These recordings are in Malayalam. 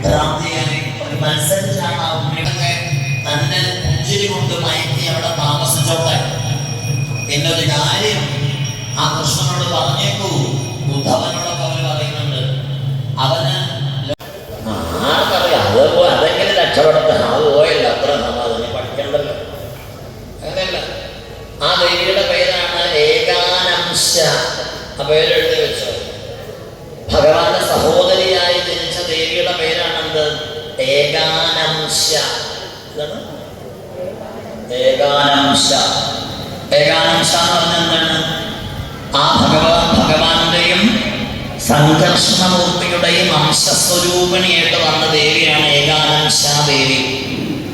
ഭ്രാന്തിയായി ഒരു മത്സരിച്ചാണ് ആ ഉണ്ണിയൊക്കെ തന്നെ പുഞ്ചിരി കൊണ്ട് മയക്കി അവിടെ താമസിച്ചോട്ടെ എന്നൊരു കാര്യം ആ കൃഷ്ണനോട് പറഞ്ഞേക്കൂ. ഉദ്ധവനോടൊക്കെ അവര് പറയുന്നുണ്ട്. അവന് ആർക്കറിയാം അതെങ്ങനെ രക്ഷപ്പെടട്ടെ. അത് പോയല്ല അത്ര സമാധാനം പഠിക്കണ്ടല്ലോ. അങ്ങനെയല്ല. ആ ദേവിയുടെ പേരാണ് ഏകാനംശ. ആ പേരെഴുതി വെച്ചോ. ഭഗവാന്റെ സഹോദരിയായി ജനിച്ച ദേവിയുടെ പേരാണെന്ത്? ഏകാനംശ. എന്താണ് ഏകാനംശ? ഏകാനംശ എന്ന് പറഞ്ഞാൽ എന്താണ്? ആ ഭഗവാന്റെയും സംഘർഷണമൂർത്തിയുടെയും അംശസ്വരൂപിണിയായിട്ട് വന്ന ദേവിയാണ് ഏകാനംശ ദേവി.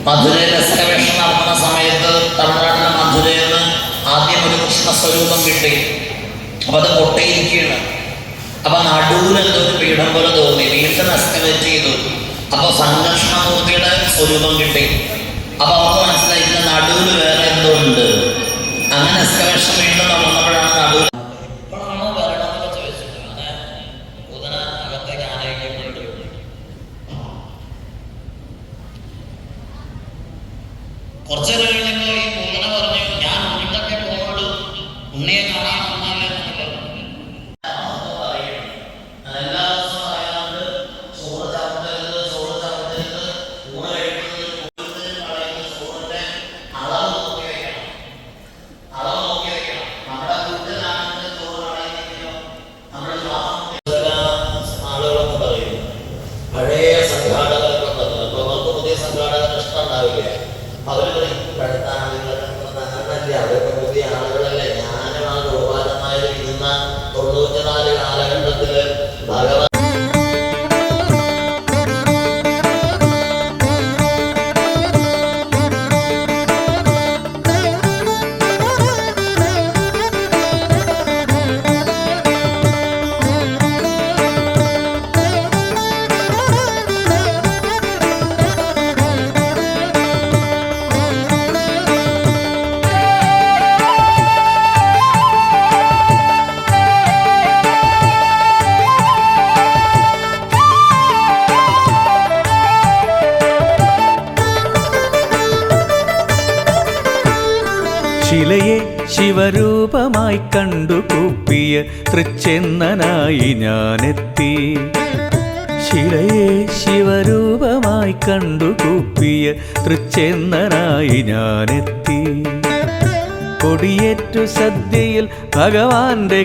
മധുരയിൽ രസകവേഷം നടത്തുന്ന സമയത്ത് തമിഴ്നാട്ടിലെ മധുരയിൽ നിന്ന് ആദ്യം ഒരു കൃഷ്ണസ്വരൂപം കിട്ടി. അപ്പൊ അത് പൊട്ടിയിരിക്കുകയാണ്. അപ്പൊ നടുവിൽ എന്തൊരു പീഠം പോലെ തോന്നി. വീണ്ടും എക്സ്കവേറ്റ് ചെയ്തു. അപ്പൊ സംഘർഷണമൂർത്തിയുടെ സ്വരൂപം കിട്ടി. അപ്പൊ അവർക്ക് മനസ്സിലായില്ല നടുവിൽ വേറെ എന്തോ ഉണ്ട്. അങ്ങനെ എക്സ്കവേഷൻ വീണ്ടും വന്നപ്പോഴാണ് നടുവിൽ കുറച്ചു കഴിഞ്ഞപ്പോ ഈ പൂതന പറഞ്ഞു, ഞാൻ ഉണ്ണിട്ടൊക്കെ പോകുള്ളൂ, ഉണ്ണിയെ കാണാൻ വന്നല്ലേ എന്നൊക്കെ പറഞ്ഞു. എല്ലാ ദിവസവും പറയാറുണ്ട് ചോറ് ചവിട്ടരുത്, ചോറ് ചവിട്ടരുത്, ഊണ് കഴിക്കുന്നത് കളയുന്നത്, ചോറിന്റെ അളവ് നോക്കി വെക്കണം. അളവ് നോക്കി വെക്കണം. നമ്മുടെ വീട്ടിലാണെങ്കിൽ ചോറ് കളയുന്നെങ്കിലോ നമ്മുടെ ആളുകളൊക്കെ പറയും പഴയ സംഘാടകരൊക്കെ അപ്പൊ അവർക്ക് പുതിയ സംഘാടകർ ഇഷ്ടം ഉണ്ടാവില്ല. അവര് പറയും പഴുത്ത ആളുകളല്ലേ, അവരൊക്കെ പുതിയ ആളുകളല്ലേ. ഞാനും ആ ഗോപാലന്മാര് ഇരുന്ന 94 കാലഘട്ടത്തില് ഭഗവാൻ ശിലയെ ശിവരൂപമായി കണ്ടു കൂപ്പിയ തൃച്ചെന്നനായി ഞാനെത്തി. ശിലയെ ശിവരൂപമായി കണ്ടു കൂപ്പിയ തൃച്ചെന്നനായി ഞാനെത്തി. കൊടിയേറ്റു സദ്യയിൽ ഭഗവാന്റെ